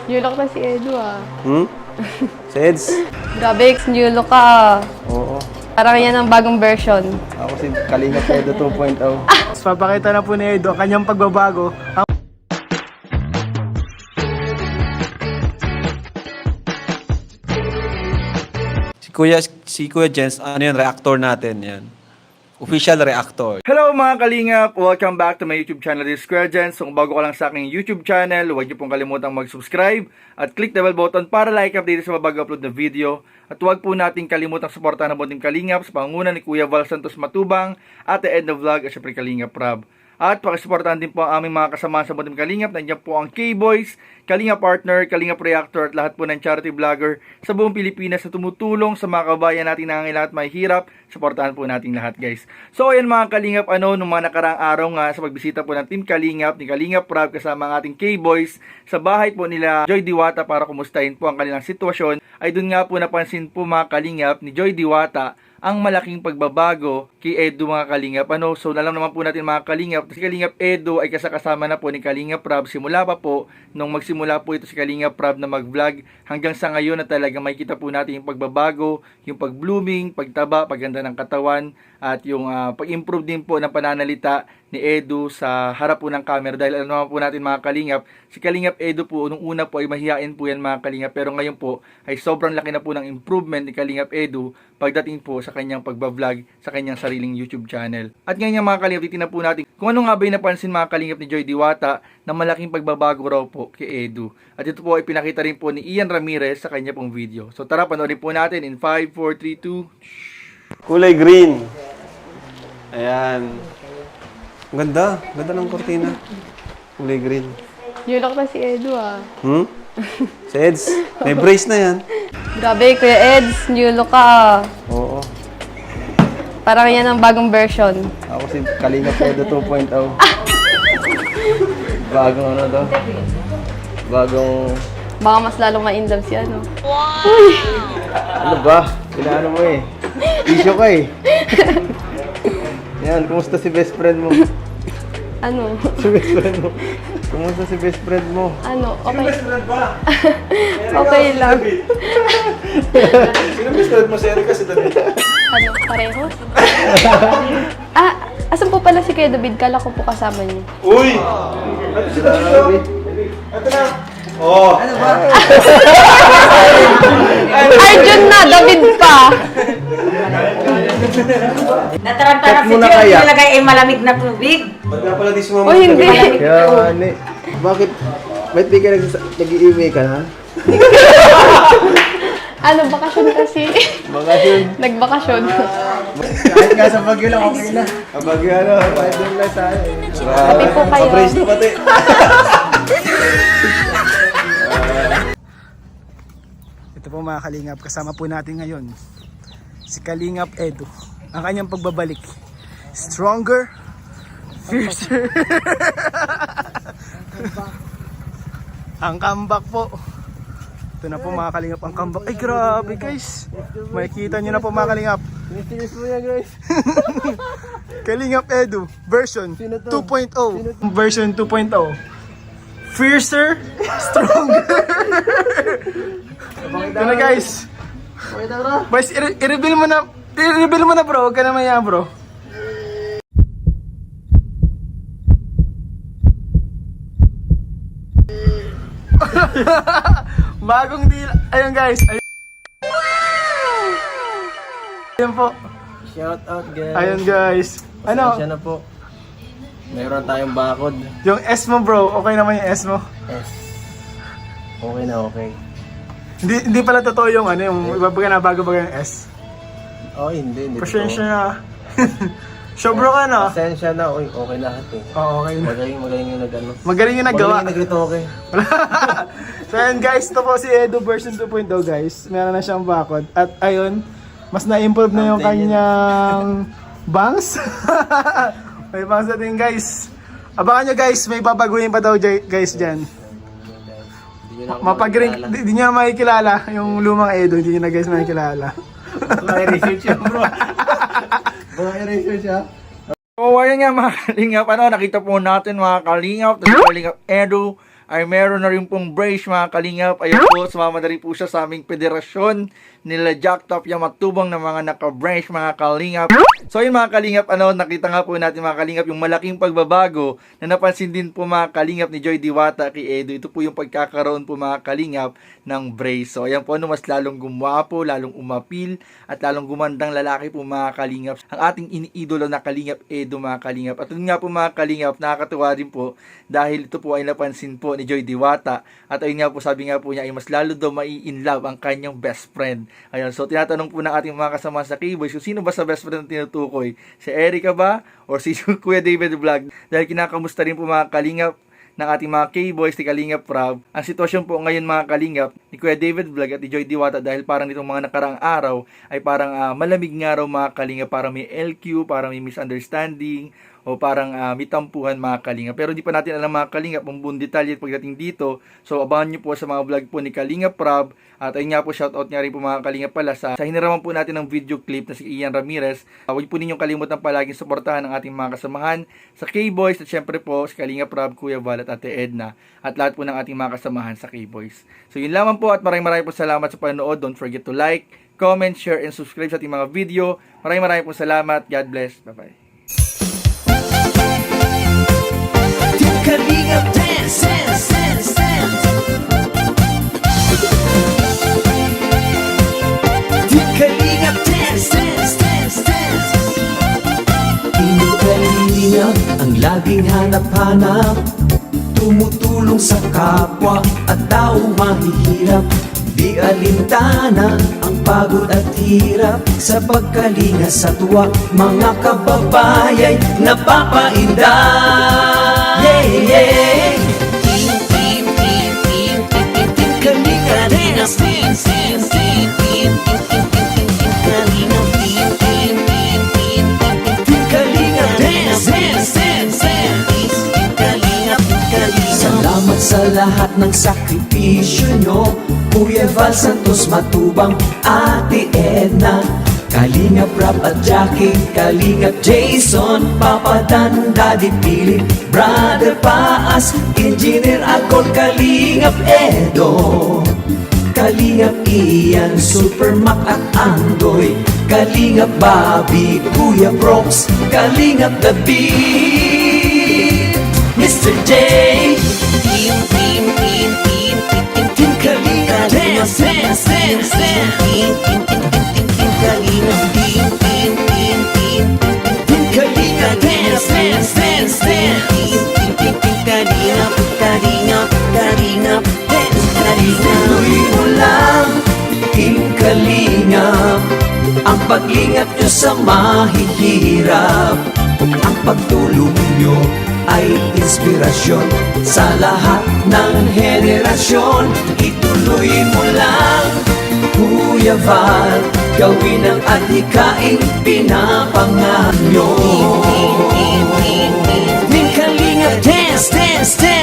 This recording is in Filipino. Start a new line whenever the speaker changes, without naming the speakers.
New look na si Edu ah.
Seds?
Grabe, new look ka ah.
Oo.
Parang yan ang bagong version.
Ako si Kalinga Edo 2.0.
Papakita na po ni Edo ang kanyang pagbabago.
Si Kuya Jens, ano yan, reactor natin yan. Official reactor.
Hello mga kalingap! Welcome back to my YouTube channel, this is Kuya Jens. Kung bago ka lang sa aking YouTube channel, huwag niyo pong kalimutang mag-subscribe at click the bell button para like update sa mga bago-upload na video. At huwag po nating kalimutang suportahan ang Bunting Kalingap sa pangunguna ni Kuya Val Santos Matubang, Ate Edna Vlog at syempre Kalingap Rob. At pakisuportahan din po ang aming mga kasama sa Bunting Kalingap. Nandiyan po ang K-Boys, Kalingap Partner, Kalingap Reactor at lahat po ng charity vlogger sa buong Pilipinas na tumutulong sa mga kabayan natin na nangangailangan at may hirap. Suportahan po natin lahat, guys. So ayan mga Kalingap, nung mga nakaraang araw nga sa pagbisita po ng Team Kalingap ni Kalingap Rob kasama ang ating K-Boys sa bahay po nila Joy Diwata para kumustahin po ang kanilang sitwasyon, ay dun nga po napansin po mga Kalingap ni Joy Diwata ang malaking pagbabago kay Edo mga Kalingap. So alam naman po natin mga Kalingap, si Kalingap Edo ay kasama na po ni Kalingap Rob simula pa po nung magsimula po ito si Kalingap Rob na mag-vlog hanggang sa ngayon na talaga makikita po natin yung pagbabago, yung pag-blooming, pagtaba, pagganda ng katawan at yung pag-improve din po ng pananalita ni Edo sa harap po ng camera. Dahil alam naman po natin mga Kalingap, si Kalingap Edo po nung una po ay mahihain po yan mga Kalingap, pero ngayon po ay sobrang laki na po ng improvement ni Kalingap Edo pagdating po sa kanyang pagbablog sa kanyang sariling YouTube channel. At ngayon mga Kalingap, titignan po natin kung ano nga ba yung napansin mga Kalingap ni Joy Diwata na malaking pagbabago raw po kay Edo. At ito po ay pinakita rin po ni Ian Ramirez sa kanya pong video. So tara, panoorin po natin in 5, 4, 3, 2...
Kulay green. Ayan. Ganda. Ganda ng kortina. Kulay green.
New look na si Edu ah.
Seds? May brace na yan.
Grabe, Kuya Eds, new look ka ah.
Oo.
Parang yan ang bagong version.
Ako si Kalinga Edo 2.0. Bagong ano to? Bagong...
Baka mas lalong ma-inlove si ano.
Ano ba? Pinaano mo eh. Issue ka eh. Yan, kumusta si best friend mo?
Ano?
Si best friend mo. Kumusta si best friend mo?
Ano? Okay. Okay lang.
Sino best friend mo? Si Erika, si David.
Ano? Pareho? Asan po pala si Kuya David? Kala ko po kasama niyo.
Uy! Ito si David. Ito na. Oh! Ano ba?
Arjun na! David pa!
Natarantara si Diyo, nilagay ay malamig na tubig.
Ba't nga pala di sumama?
O hindi!
Kaya ani, bakit? Ba't di ka nag-iimay ka na?
Ano? Bakasyon kasi.
Bakasyon.
Nagbakasyon.
Kahit nga sa Baguio lang, okay na. Sa Baguio ano, kahit doon lang tayo.
Happy po kayo.
Pabrace na pati.
Ito po mga Kalingap, kasama po natin ngayon si Kalingap Edo. Ang kanyang pagbabalik. Stronger, fiercer. Ang comeback po. Ito na po mga Kalingap ang comeback. Ay grabe guys. Makikita nyo na po mga Kalingap.
Finish mo yan guys.
Kalingap Edo version 2.0. Version 2.0. Fiercer, stronger. Ito na guys. Boys, i-reveal mo na. I-reveal mo na bro. Huwag ka na maya bro. Bagong deal. Ayun guys. Ayun po.
Shout out guys.
Ayun guys. Ano?
Pasensya na po. Meron tayong bakod.
Yung S mo bro. Okay naman yung S mo.
Yes. Okay na okay.
Hindi pala totoo yung ano, yung ibabaga na bago-baga yung S.
Oh, hindi.
Pasensya na. Show bro ka no?
Pasensya na. Uy, okay lahat eh.
Oo, okay na.
Magaling yung nag-ano.
Magaling yung nagawa.
Magaling yung nag-retoke.
So ayun guys, ito po si Edo version 2.0 guys. Meron na siyang bakod. At ayun, mas na-improve na yung kanyang bangs. May bangs na din guys. Abangan nyo guys, may babaguhin pa daw guys dyan. Mapag-ring, di nyo na makikilala yung lumang Edo, hindi nyo na guys makikilala.
Mga research yan bro. Mga research ha.
So, ayan nga mga Kalingap, nakita po natin mga Kalingap, Kalingap Edo ay meron na rin pong brace mga kalingap. Ayan po, sumama na rin po siya sa aming federasyon nila Jack Top Yamatubang na mga naka-branch mga kalingap. So yun mga kalingap, nakita nga po natin mga kalingap yung malaking pagbabago na napansin din po mga kalingap ni Joy Diwata kay Edo. Ito po yung pagkakaroon po mga kalingap ng brace. So ayan po, mas lalong gumwapo, lalong umapil, at lalong gumandang lalaki po mga kalingap. Ang ating iniidolo na kalingap Edo mga kalingap. At yun nga po mga kalingap, nakakatuwa rin po dahil ito po ay napansin po ni Joy Diwata. At ayun nga po, sabi nga po niya ay mas lalo daw mai-inlove ang kanyang best friend. Ayun, so tinatanong po ng ating mga kasama sa K-Boys kung sino ba sa best friend na tinutukoy? Si Erica ba? Or si Kuya David Vlog? Dahil kinakamusta rin po mga kalingap ng ating mga K-Boys ni Kalingap Prab. Ang sitwasyon po ngayon mga kalingap ni Kuya David Vlog at ni Joy Diwata dahil parang nitong mga nakaraang araw ay parang malamig nga raw mga kalingap, parang may LQ, parang may misunderstanding, o parang may tampuhan mga kalingap. Pero di pa natin alam mga kalingap ang buong detalye pagdating dito. So abangan nyo po sa mga vlog po ni Kalingap Prab. At ayun nga po, shoutout nga rin po mga kalingap pala sa hiniraman po natin ng video clip na si Ian Ramirez. Huwag po ninyong kalimutan palaging suportahan ang ating mga kasamahan sa K-Boys at syempre po si Kalingap Prab, Kuya Val at Ate Edna at lahat po ng ating mga kasamahan sa K-Boys. So yun lamang po at maraming po salamat sa panonood. Don't forget to like, comment, share, and subscribe sa ating mga video. Maraming po salamat. God bless. Bye-bye.
Kalingap dance, dance, dance, dance. Kalingap dance, dance, dance, dance. Di kalingap ang laging hanap-hanap, tumutulong sa kapwa at tao mahihirap. Di alintana ang pagod at hirap, sa pagkalinga sa tuwa mga kababayay napapainda. Yeah, yeah. Team, team, team, team, team, team, Kalinga dance, team, team, team, team, team, Kalinga, team, team, team, team, team, Kalinga dance, dance, dance, dance, Kalinga, Kalinga. Salamat sa lahat ng sakripisyo nyo, Kuya Val Santos Matubang, Ate Edna, Kalingap Prab at Jackie, Kalingap Jason, Papa Dan, Daddy Philip, Brother Paas, Engineer Akol, Kalingap Edo, Kalingap Ian, Super Mac at Andoy, Kalingap Bobby, Kuya Brox, Kalingap David, Mr. J. Team, team, team, team, team, team, Kalingap dance, dance, dance, dance. Team, team, team, team, team, Kalingap, team, team, team, team, team, Kalingap dance, dance, dance, dance. Team, team, team, team, Kalingap, Kalingap, Kalingap dance, Kalingap. Tuloy mo lang, Team Kalingap, ang paglingap nyo sa mahihirap. Ang pagtulong nyo ay inspirasyon sa lahat ng henerasyon. Ituloy mo lang, Kuya Val, gawin ang adhikaing pinapangarap nyo. Team Kalingap dance, dance, dance.